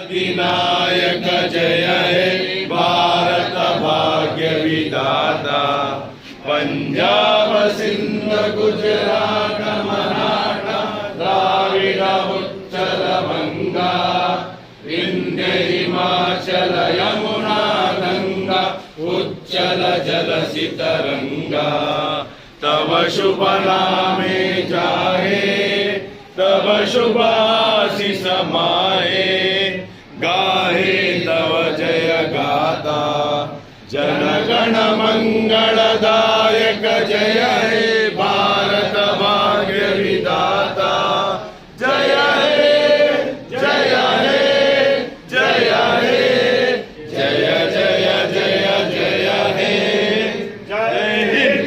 विनायक जय हे भारत भाग्य विधाता पंजाब सिंध गुजरात मराठा द्राविड उत्कल गंगा विंध्य हिमाचल यमुना गंगा उच्चल जलसि तरंगा तव शुभ नामे जाहे तव शुभाशिष माहे गाहे तव जय गाथा जनगण मंगलदायक जय हे भारत भाग्य विधाता जय हे जय हे जय हे जय जय जय जय हे जय हिंद.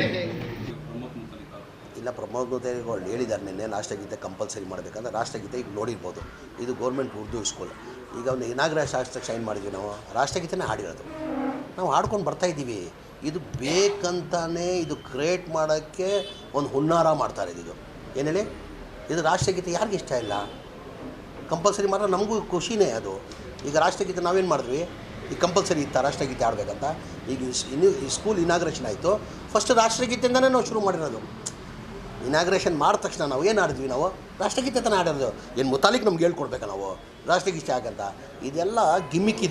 ಇಲ್ಲ ಪ್ರಮೋದೋದಯಗಳು ಹೇಳಿದ್ದಾರೆ ನಿನ್ನೆ ರಾಷ್ಟ್ರಗೀತೆ ಕಂಪಲ್ಸರಿ ಮಾಡಬೇಕಂದ್ರೆ ರಾಷ್ಟ್ರಗೀತೆ ಈಗ ನೋಡಿರ್ಬೋದು ಇದು ಗೌರ್ಮೆಂಟ್ ಉರ್ದು ಸ್ಕೂಲ್ ಈಗ ಒಂದು ಇನಾಗ್ರೇಷನ್ ಶಾಸ್ತ್ರ ಸೈನ್ ಮಾಡಿದ್ವಿ ನಾವು ರಾಷ್ಟ್ರಗೀತೆನೇ ಹಾಡಿರೋದು ನಾವು ಹಾಡ್ಕೊಂಡು ಬರ್ತಾಯಿದ್ದೀವಿ ಇದು ಬೇಕಂತಾನೆ ಇದು ಕ್ರಿಯೇಟ್ ಮಾಡೋಕ್ಕೆ ಒಂದು ಹುನ್ನಾರ ಮಾಡ್ತಾರೆ ಇದು ಏನು ಹೇಳಿ ಇದು ರಾಷ್ಟ್ರಗೀತೆ ಯಾರಿಗೆ ಇಷ್ಟ ಇಲ್ಲ ಕಂಪಲ್ಸರಿ ಮಾಡಿದ್ರೆ ನಮಗೂ ಖುಷಿನೇ ಅದು ಈಗ ರಾಷ್ಟ್ರಗೀತೆ ನಾವೇನು ಮಾಡಿದ್ವಿ ಈಗ ಕಂಪಲ್ಸರಿ ಇತ್ತ ರಾಷ್ಟ್ರಗೀತೆ ಆಡಬೇಕಂತ ಈಗ ಈ ಸ್ಕೂಲ್ ಇನಾಗ್ರೇಷನ್ ಆಯಿತು ಫಸ್ಟ್ ರಾಷ್ಟ್ರಗೀತೆಯಿಂದನೇ ನಾವು ಶುರು ಮಾಡಿರೋದು ಇನಾಗ್ರೇಷನ್ ಮಾಡಿದ ತಕ್ಷಣ ನಾವು ಏನು ಆಡಿದ್ವಿ ನಾವು ರಾಷ್ಟ್ರಗೀತೆ ತಾನೇ ಆಡೋದು ಏನು ಮುತಾಲಿಕ್ ನಮ್ಗೆ ಹೇಳ್ಕೊಡ್ಬೇಕಾ ನಾವು ರಾಷ್ಟ್ರಗೀತೆ ಆಗಂತ ಇದೆಲ್ಲ ಗಿಮಿಕ್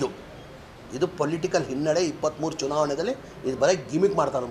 ಇದು ಪೊಲಿಟಿಕಲ್ ಹಿನ್ನಡೆ 23 ಚುನಾವಣೆಯಲ್ಲಿ ಇದು ಬರೀ ಗಿಮಿಕ್ ಮಾಡ್ತಾರೆ.